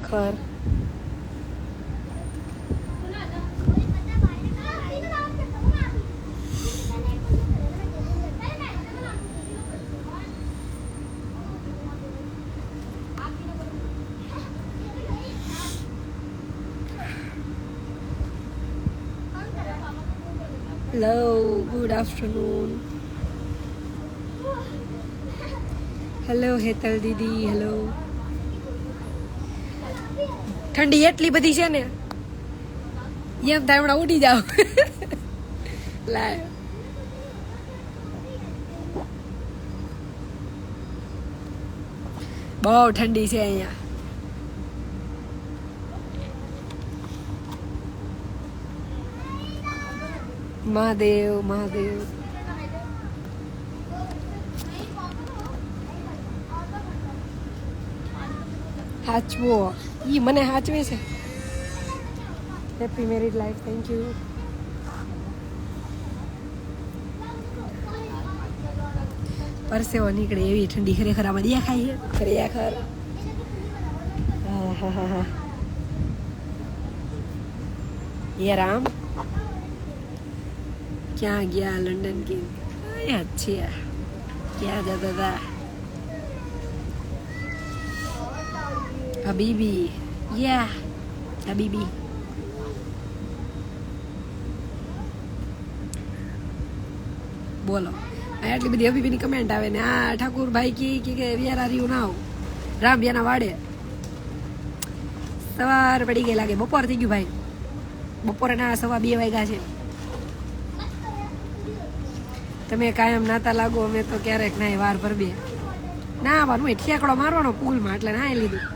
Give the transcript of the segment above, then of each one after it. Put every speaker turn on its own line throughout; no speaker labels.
ખર hello good afternoon hello Hetal દીદી hello ઠંડી એટલી બધી છે ને એમ થાય હમણાં ઉડી જાવ લાય બહુ ઠંડી છે અહીંયા મહાદેવ મહાદેવ હાચવો ઈ મને હાચવે છે happy married life thank you પરસેવો નીકળે એવી ઠંડી ખરેખર આમાં દિયા ખાઈએ ખરેખર હા હા હા ये राम क्या गया लंदन की अच्छी है क्या जाता था हबीबी या हबीबी बोलो આટલી બધી હબીબીની કમેન્ટ આવે ને આ ઠાકુરભાઈ કે વેર આર યુ નાવ રામબિયાના વાડે સવાર પડી ગઈ લાગે બપોર થઈ ગયું ભાઈ બપોરે ના 2:15 વાગ્યા છે તમે કાયમ નાતા લાગો અમે તો ક્યારેક નાય વાર પર બે ના વાનું એ ઠેકડો મારવાનો પુલમાં એટલે નાય લીધું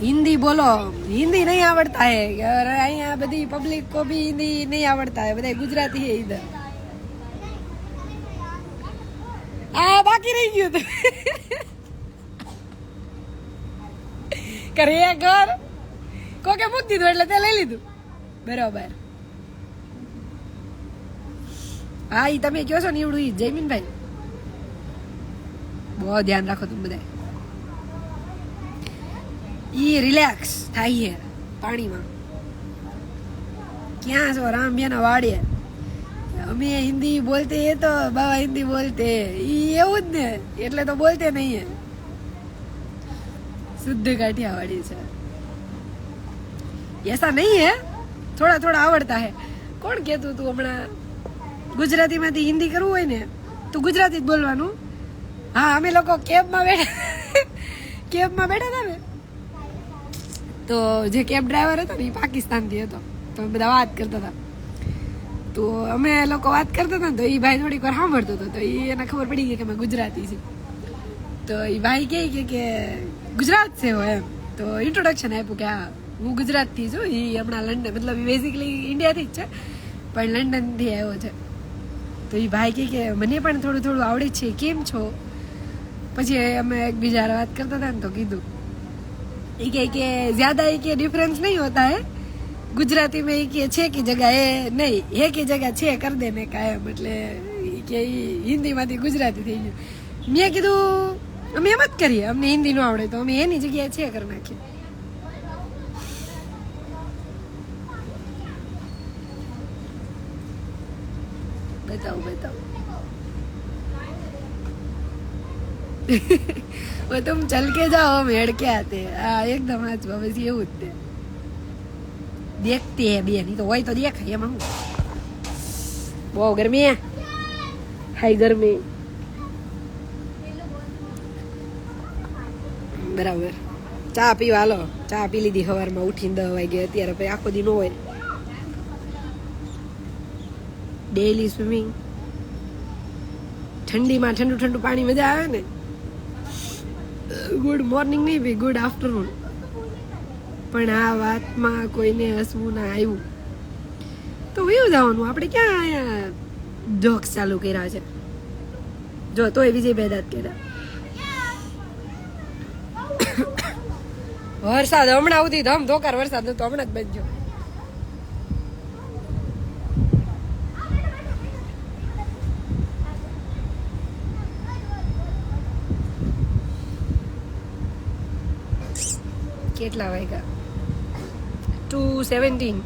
हिंदी बोलो हिंदी नहीं आवड़ता है और यहाँ बड़ी पब्लिक को भी हिंदी नहीं आवड़ता है બધા ગુજરાતી है इधर આ બાકી રહી ગયું તો કરે ઘર કોકે મૂકી દીધું એટલે તે લઈ લીધું બરાબર હા ઈ તમે કયો છો ને એવડું ઈ જયમીનભાઈ બહુ ધ્યાન રાખો તમે બધા ये रिलैक्स થાય છે પાણીમાં ક્યાં છો રામબિયાના વાડે અમે હિન્દી બોલતે હે તો બાબા હિન્દી બોલते ઈ એવું જ ને એટલે તો બોલते નહીં હે શુદ્ધ કાઠિયાવાડી છે ऐसा नहीं है थोड़ा थोड़ा आवड़ता है કોણ કહેતું તું હમણાં ગુજરાતીમાંથી હિન્દી કરવું હોય ને તો ગુજરાતી જ બોલવાનું હા અમે લોકો કેબમાં બેઠા હતા ને તો જે કેબ ડ્રાઈવર હતો ને એ પાકિસ્તાનથી હતો તો અમે બધા વાત કરતા હતા તો અમે લોકો વાત કરતા હતા ને તો એ ભાઈ થોડીક વાર સાંભળતો હતો તો એને ખબર પડી ગઈ કે અમે ગુજરાતી છીએ તો એ ભાઈ કે ગુજરાત છે હો એમ તો ઇન્ટ્રોડક્શન આપ્યું કે હા હું ગુજરાતથી છું એ હમણાં લંડન મતલબ એ બેઝિકલી ઇન્ડિયાથી જ છે પણ લંડનથી આવ્યો છે તો એ ભાઈ કે મને પણ થોડું થોડું આવડે છે કેમ છો પછી અમે એકબીજા વાત કરતા હતા ને તો કીધું कि ज्यादा के डिफरेंस नहीं होता है गुजराती में कि छे की जगह है नहीं है की जगह छे कर देने का है मतलब कि हिंदी માંથી ગુજરાતી થઈ ગયું મેં કીધું અમે એમ જ કરીએ અમને હિન્દી ન આવડે તો અમે એની જગ્યાએ છે કરી નાખીએ बताओ वो तुम चल के जाओ हम हेड़ के आते हैं हाँ एकदम आज बस ये होते देखते हैं भी नहीं तो वही तो देखा ये मांगू बहुत गर्मी है हाई गर्मी बराबर ચા પીવા લો ચા પી લીધી સવારમાં ઉઠીને 10 વાગે અત્યારે પછી આખો દી નો હોય ડેઈલી સ્વિમિંગ ઠંડીમાં ઠંડુ ઠંડુ પાણી મજા આવે ને ગુડ મોર્નિંગ નહીં ભાઈ ગુડ આફ્ટરનૂન પણ આ વાતમાં કોઈને હસવું ના આવ્યું તો વયું જવાનું આપણે ક્યાં અહીંયા જોક્સ ચાલુ કર્યા છે જો તોય વિજય બેદાત કર્યા વરસાદ હમણાં સુધી ધમ ધોકાર વરસાદ હતો હમણાં જ બનજો કેટલા વાગ્યા? 2:17.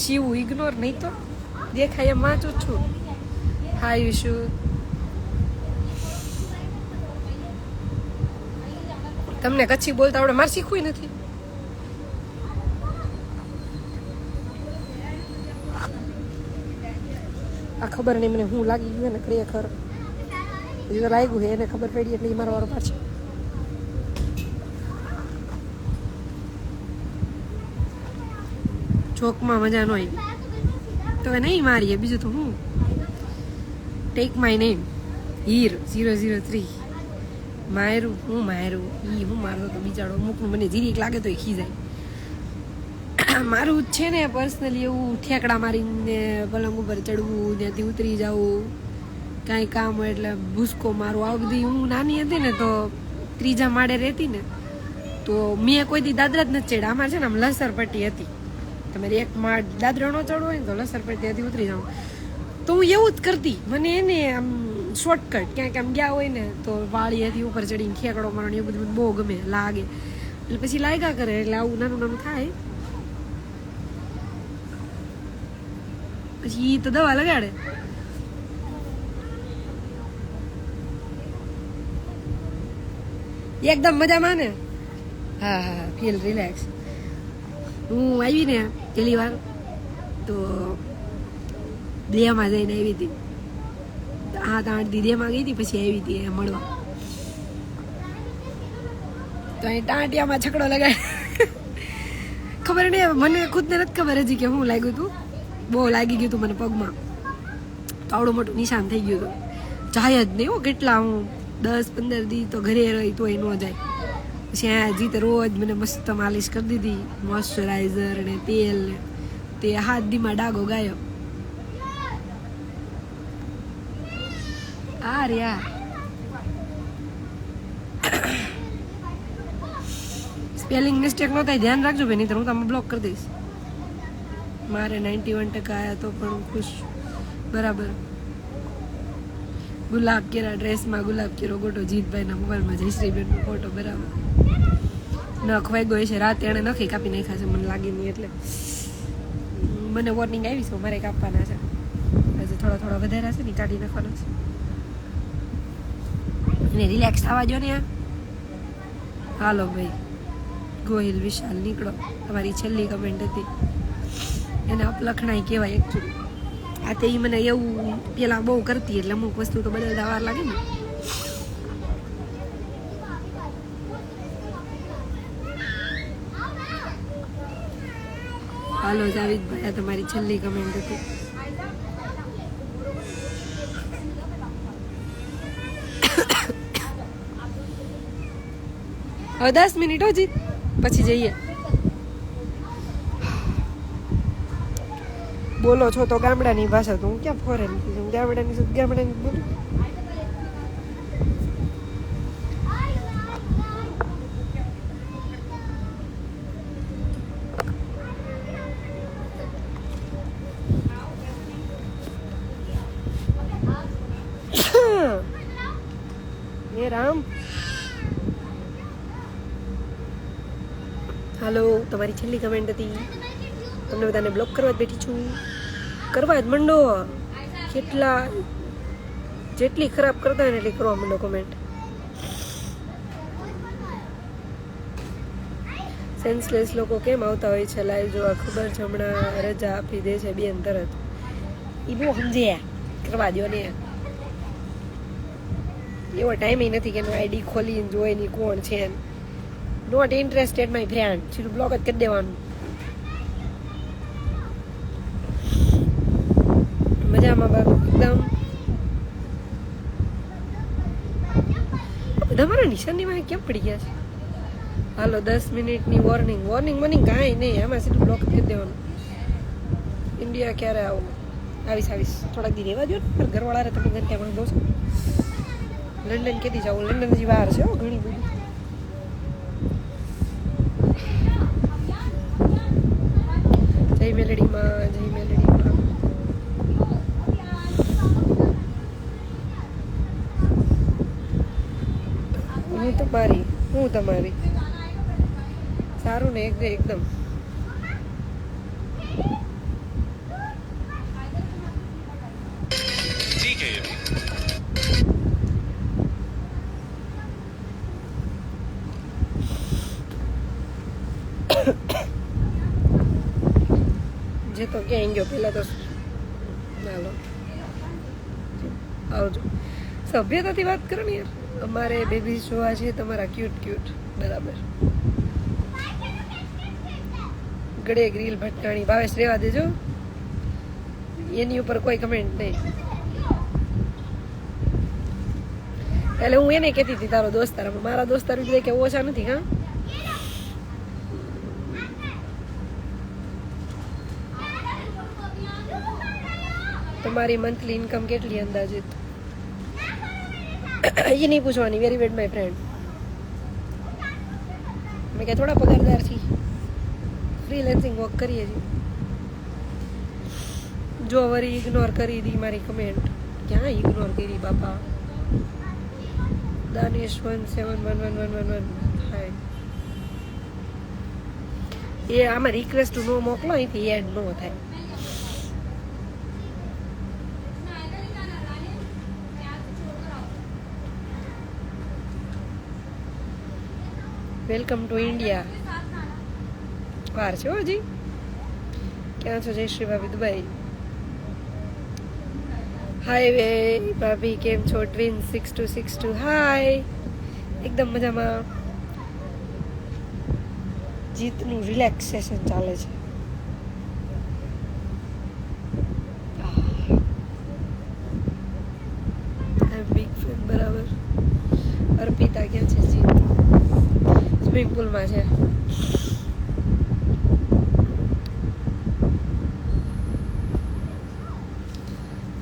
શિવ ઇગ્નોર નહીં તો દેખાય એમ વાંચું છું. હા યુશુ, તમને કચ્છી બોલતા આવડે? મારે શીખવું નથી. આ ખબર નહીં મને હું લાગી ગયું ને ખરેખર. હજી તો લાગ્યું છે, એને ખબર પડી એટલે મારો વારો પાછો. ચોકમાં મજા ન આવી તો નહીં મારીએ. બીજું તો હું ટેક માય નેમ હીર 003 માયરું હું માયરું ઈ હું મારતો તો બિચારો અમુકનું મને જીરીક લાગે તો એ ખીજાય. મારું છે ને પર્સનલી એવું ઠેકડા મારીને પલંગ ઉપર ચડવું, ત્યાંથી ઉતરી જવું, કાંઈ કામ હોય એટલે ભૂસકો મારું. આ બધી હું નાની હતી ને તો ત્રીજા માળે રહેતી ને તો મેં કોઈ દી દાદરા જ નથી ચડ્યા. અમારે છે ને આમ લસરપટ્ટી હતી, તમારે એક માળ દાદરો ન ચડવો હોય ને તો લસરપટ્ટી હતી ઉતરી જાઉં. તો હું એવું જ કરતી. મને એને આમ શોર્ટકટ ક્યાંક આમ ગયા હોય ને તો વાળી હતી ઉપર ચડીને ખેકડો મારવાનો એવું બધું બહુ ગમે લાગે. એટલે પછી લાગ્યા કરે એટલે આવું નાનું નાનું થાય. પછી ઈ તો દવા લગાડે. એકદમ મજામાં ને? હા હા, ફીલ રિલેક્સ. હું આવી ને પહેલી વાર તો દેહમાં જઈને આવી હતી. 7-8 દી દેહમાં ગઈ હતી, પછી આવી હતી મળવા. તો અહીં ટાંટિયામાં છકડો લગાડ. ખબર નહીં, મને ખુદને નથી ખબર હજી કે હું લાગ્યું હતું. બહુ લાગી ગયું હતું મને પગમાં. તો આવડું મોટું નિશાન થઈ ગયું હતું. જાય જ નહીં હો. કેટલા હું 10-15 દી તો ઘરે રહી તોય ન જાય. પછી આ જીતે રોજ મને મસ્ત માલિશ કરી દીધી, મોઇશ્ચરાઇઝર ને તેલ ને તે 7 દીમાં ડાઘો ગાયો. આ રહ્યા સ્પેલિંગ મિસ્ટેક ન થાય ધ્યાન રાખજો ભાઈ, નહીં તો હું તમે બ્લોક કરી દઈશ. મારે 91% આવ્યા તો પણ હું ખુશ. બરાબર. ગુલાબ કેરા ડ્રેસમાં ગુલાબ કેરો ગોટો જીતભાઈના મોબાઈલમાં જયશ્રીબેનનો ફોટો. બરાબર. નખ વાગ્યો છે રાતે, એણે નખી કાપી નાખ્યા છે મને લાગે નહીં. એટલે મને વોર્નિંગ આવી છે, મારે કાપવાના છે. આજે થોડા વધારે છે ને કાઢી નાખવાના છે. એને રિલેક્સ થવા જો ને. હાલો ભાઈ ગોહિલ વિશાલ નીકળો. તમારી છેલ્લી કમેન્ટ હતી, એને અપલખણાઈ કહેવાય એકચ્યુઅલી. આ તે મને એવું પેલા બહુ કરતી એટલે અમુક વસ્તુ તો બદલતા વાર લાગે ને. હાલો જાવેદભાઈ, આ તમારી છેલ્લી કમેન્ટ હતી. હવે 10 મિનિટ હજી પછી જઈએ. બોલો છો તો ગામડાની ભાષા, તો હું ક્યાં ફોરેન ગામડાની બોલું. એ રામ. હાલો, તમારી છેલ્લી કમેન્ટ હતી. તમને બધાને બ્લોક કરવા જ બેઠી છું. કરવા જ મંડો. જેટલી ખરાબ કરતા હોય ને એટલી કરવા મંડો કમેન્ટ. સેન્સલેસ લોકો કેમ આવતા હોય છે લાઈવ જોવા? ખબર છે હમણાં રજા આપી દે છે બેન તરત. એ બહુ સમજે. કરવા દો ને. એવો ટાઈમ નથી કે એનો આઈડી ખોલીને જોઈ ની કોણ છે. Not interested my friend. સીધું બ્લોક જ કરી દેવાનું. મજામાં બાબુ એકદમ. બધા મારા નિશાનીમાં કેમ પડી ગયા છે? હાલો 10 મિનિટની વોર્નિંગ કાંઈ નહીં, આમાં સીધું બ્લોક કરી દેવાનું. ઇન્ડિયા ક્યારે આવું? આવીશ થોડાક દી રહેવા દો ને. ઘરવાળા તમે ઘર ત્યાં પણ દોશો. લંડન કેદી જાઉં? લંડન હજી વાર છે ઘણી બધી. જય મેલડીમાં. હું તમારી સારું ને એકદમ. જે તો ક્યાં ગયો પેલા તો ચાલો આવજો. સભ્યતાથી વાત કરો ને યાર. અમારે બેબી જોવા છે તમારા ક્યુટ બરાબર. ગળે ગ્રીલ ભટકાણી ભાવેશ રેવા દેજો, એની ઉપર કોઈ કમેન્ટ નહીં. એટલે હું એને કહેતી હતી તારો દોસ્તાર, મારા દોસ્તાર કે ઓછા નથી. હા તમારી મંથલી ઇન્કમ કેટલી અંદાજિત એ નહીં પૂછવાની. Very Ved my friend. મેં કે થોડા પગારદાર છીએ, ફ્રીલેન્સિંગ વર્ક કરીએ છીએ. જો વરી ઇગ્નોર કરી દી મારી કમેન્ટ. ક્યાં ઇગ્નોર કરી બાપા? દાનેશ 171111 હાય. એ આમાં રિક્વેસ્ટ નો મોકલો, અહીંથી એડ નો થાય. Welcome to India. વાર છે હજી. ક્યાં છો જયશ્રી ભાભી? દુબઈ. હાય વે ભાભી, કેમ છો? ટ્વિન 6262 હાય. એકદમ મજામાં. જીતનું રિલેક્સેશન ચાલે છે. બિગ ફેન બરાબર. અર્પિતા ક્યાં છે? જીત સ્વિમિંગ પુલમાં છે.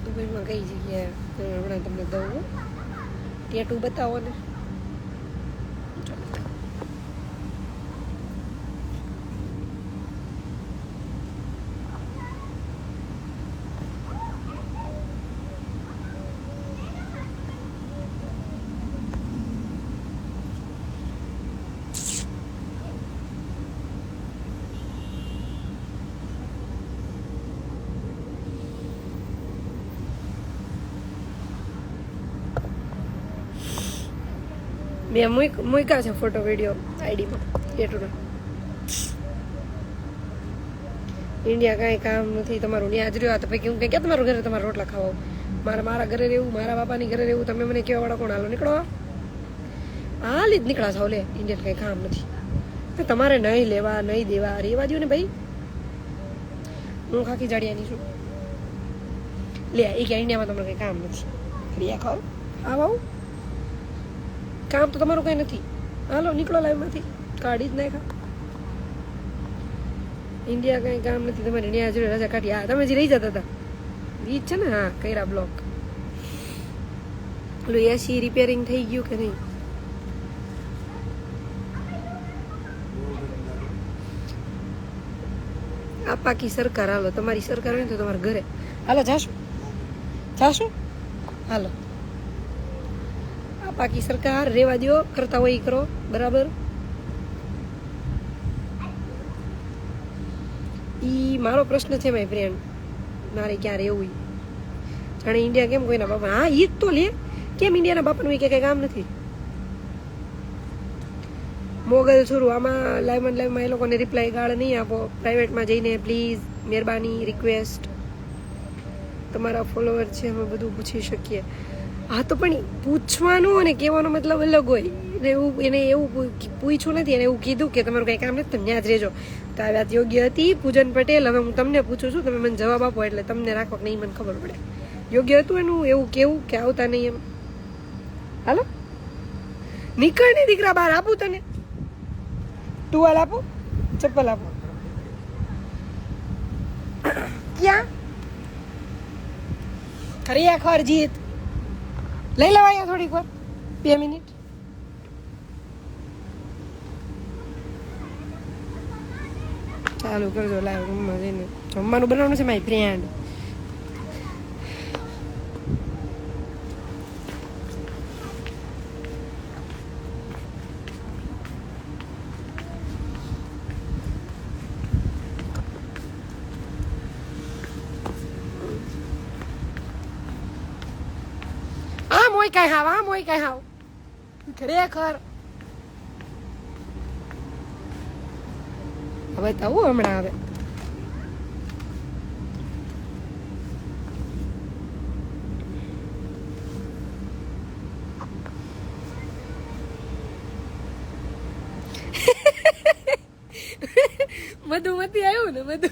દુબઈમાં કઈ જગ્યાએ? હમણાં તમને દઉં ટેટુ બતાવો ને. મેં મૂક્યા છે ફોટો વિડીયો આઈડીમાં ટેટુના. ઇન્ડિયા કાંઈ કામ નથી તમારું. ત્યાં જ રહ્યો તો પછી હું કંઈ ક્યાં તમારું ઘરે તમારા રોટલા ખાવા? મારા ઘરે રહેવું, મારા બાપાની ઘરે રહેવું. તમે મને કહેવા વાળા કોણ? હાલો નીકળો. હાલ જ નીકળા છો. લે ઇન્ડિયન કંઈ કામ નથી. તમારે નહીં લેવા નહીં દેવા રેવા દો ને ભાઈ. હું ખાકી જાડિયાની છું. લે એ કે ઇન્ડિયામાં તમારે કંઈ કામ નથી. રિયા ખાઓ આવો. કામ તો તમારું કઈ નથી. હાલો નીકળો લાઈવમાંથી. કાઢી જ નાખા. ઇન્ડિયા કઈ કામ નથી તમારે. ત્યાં જોડે રજા કાઢી. હા તમે જે રહી જતા હતા ઈ જ છે ને? હા કર્યા બ્લોક. પેલું એસી રિપેરિંગ થઈ ગયું કે નહીં? આ પાકી સરકાર. હાલો તમારી સરકાર હોય ને તો તમારા ઘરે હાલો જાશું. હાલો બાકી સરકાર રેવા દો. કરતા હોય એ કરો બરાબર. ઈ મારો પ્રશ્ન છે મારી ફ્રેન્ડ. મારે ક્યાં રહેવું? જાણે ઇન્ડિયા કેમ કોઈના બાપા? હા ઈ જ તો લે. કેમ ઇન્ડિયાના બાપાનું કઈ કામ નથી? મોગલ છોરું આમાં લાઈવમાં એ લોકોને રિપ્લાય ગાળ નહીં આપો. પ્રાઇવેટમાં જઈને પ્લીઝ મહેરબાની રિક્વેસ્ટ. તમારા ફોલોવર છે અમે બધું પૂછી શકીએ. હા તો પણ પૂછવાનું અને કહેવાનો મતલબ અલગ હોય. એને એવું પૂછ્યું નથી, એને એવું કીધું કે તમારું કંઈ કામ નથી તમે ત્યાં જ રહેજો. તો આ વાત યોગ્ય હતી. પૂજન પટેલ, હવે હું તમને પૂછું છું, તમે મને જવાબ આપો એટલે તમને રાખો કે નહીં મને ખબર પડે. યોગ્ય હતું એનું એવું કેવું કે આવતા નહીં એમ? હાલો નીકળ ને દીકરા બહાર. આપું તને ટુવાલ આપો, ચપ્પલ આપો. ક્યાં ખરેખર જીત લઈ લેવાય થોડીક વાર 2 મિનિટ. ચાલુ કરજો લાઈવ રૂમમાં જઈને. જમવાનું બનાવવાનું છે મારી ફ્રેન્ડ. મોય કાંઈ હાવ હા મોય કાંઈ હાવ ખરેખર હવે તો હું હમણાં આવે મધુમતી આવ્યું ને મધુ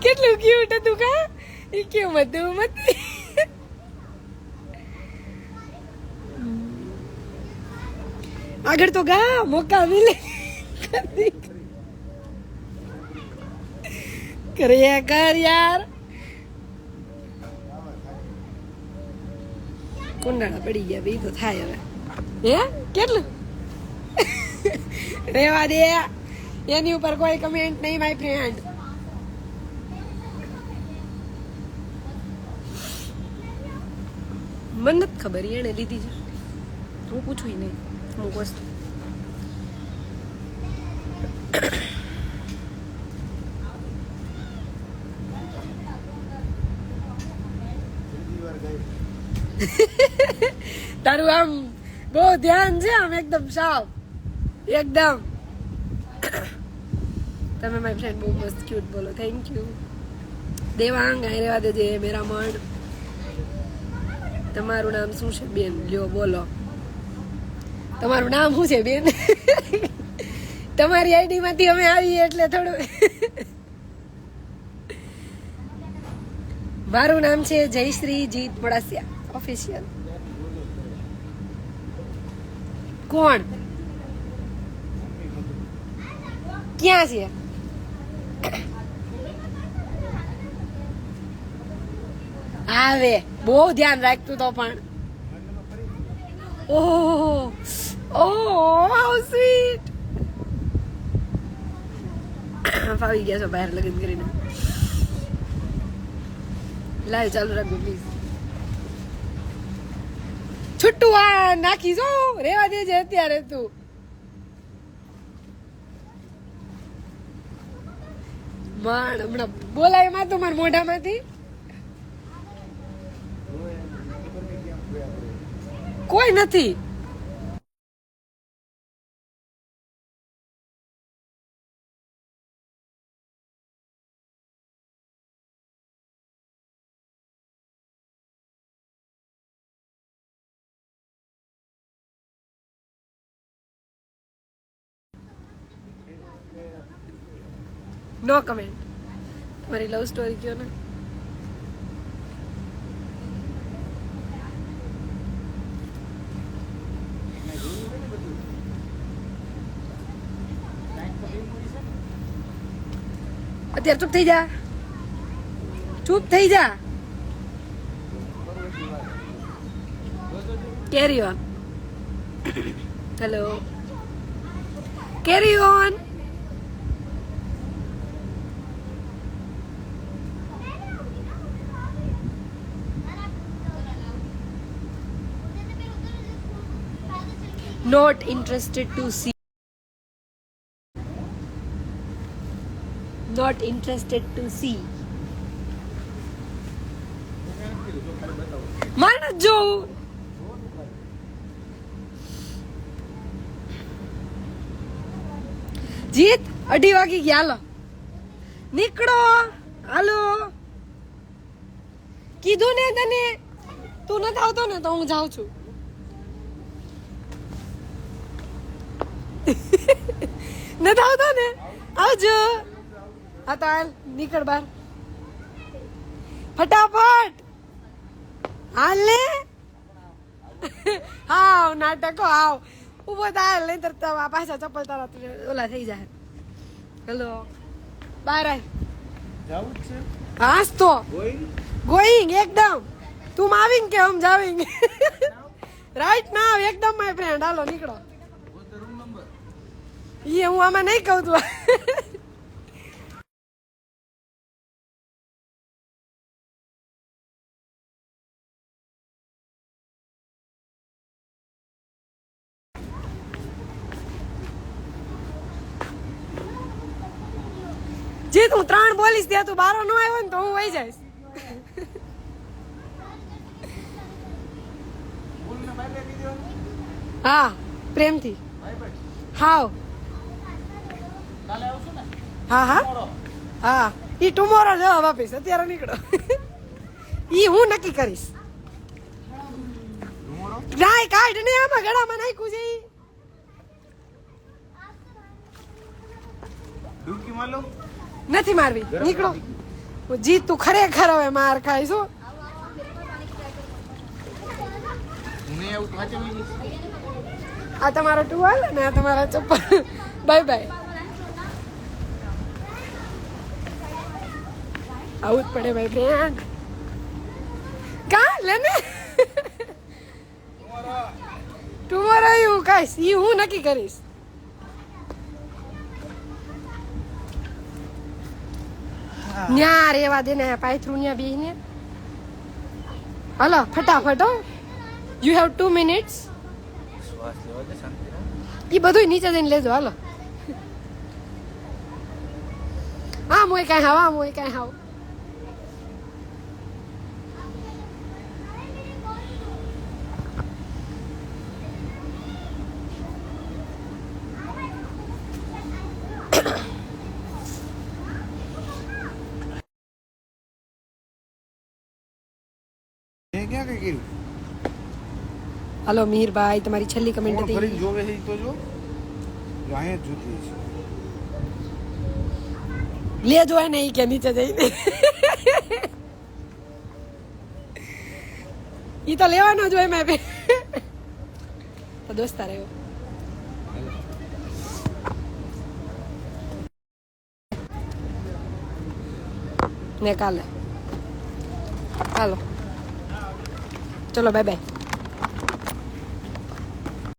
કેટલું ક્યુટ હતું કા એ કેવું મધુમતી આગળ તો ગા મોકા મિલે કરે કર યાર કુંડાળા પડી ગયા બે તો થાય હવે હે કેટલું રેવા દે એની ઉપર કોઈ કમેન્ટ નહીં માય ફ્રેન્ડ મને નથી ખબર એને લીધી છે હું પૂછું નહીં અમુક વસ્તુ તારું આમ બહુ ધ્યાન છે આમ એકદમ સાવ એકદમ તમે મારી ફ્રેન્ડ બહુ મસ્ત ક્યુટ બોલો થેન્ક યુ દેવાંગ અહીં રહેવા દેજે મેરા મન તમારું નામ શું છે બેન લ્યો બોલો તમારું નામ શું છે બેન તમારી આઈડી માંથી અમે આવીએ એટલે થોડું મારું નામ છે જયશ્રી જીત મોડાસિયા ઓફિશિયલ કોણ ક્યાં છે આવે બહુ ધ્યાન રાખતું તો પણ ઓહ હાઉ સ્વીટ ફાવી ગયા છો બહાર લગન કરીને લાઈવ ચાલુ રાખજો પ્લીઝ છૂટું આ નાખી જો રેવા દેજે અત્યારે તું માણ હમણાં બોલાય માં તું મારા મોઢામાંથી કોઈ નથી નો કમેન્ટ તમારી લવ સ્ટોરી કયો ને અત્યારે ચૂપ થઈ જા ચૂપ થઈ જા કેરી on hello carry on not interested to see not interested to see માન જો જીત 2:30 વાગી ગયા હાલો નીકળો હાલો કીધું ને તને તું નથી આવતો ને તો હું જાઉં છું નથી આવતો ને આવજો હા તો હાલ નીકળ બાર ફટાફટ હાલ ને હાવ નાટકો હાવ ઉભો થાય લઈ તરતા પાછા ચપ્પલ તારા ઓલા થઈ જાય હેલો બાર હાસ તો ગોઈંગ એકદમ તું આવિંગ કે હમ જાવિંગ રાઈટ ના એકદમ માય ફ્રેન્ડ હાલો નીકળો ये હું આમાં નહીં કહું તું જીત હું 3 બોલીશ ત્યાં તું બારો ન આવ્યો ને તો હું વહી જઈશ. હા પ્રેમથી હાવ હા હા હા ઈ ટુમોરો જવાબ આપીશ અત્યારે નીકળો. ઈ હું નક્કી કરીશ. નાય કાઢ ને આમાં ગળામાં નાખ્યું છે ઈ.
ડૂબકી માર લો.
નથી મારવી નીકળો. જીત તું ખરેખર હવે માર ખાઈશ હો.
નહીં આવું તો વાંચી લઈશ.
આ તમારો ટુવાલ ને આ તમારા ચપ્પલ. Bye bye. આવું જ પડે ભાઈ ફ્રેન્ડ. કા લેને ટુમોરો એવું કઈશ ઈ હું નક્કી કરીશ. ન્યા રેવા દે ને પાયથરું ન્યા બેહીને. હલો ફટાફટ હો. You have 2 minutes.
શ્વાસ લેવા દે શાંતિ.
ઈ બધું નીચે જઈને લેજો હાલો. હા મોય કાંઈ હાવ હા મોય કાંઈ હાવ.
એ ક્યાં કઈ કર્યું?
હાલો મિહિરભાઈ તમારી છેલ્લી કમેન્ટ
ફોન કરીને
હતી.
જોવે છે ઈ તો જો. જો અહીંયા જ જોતી છે.
લેજો એને ઈ કે નીચે જઈને. ઈ તો લેવાનો જ હોય મેં તો દોસ્તાર આવ્યો. ને કાલે હાલો ચલો બાય બાય.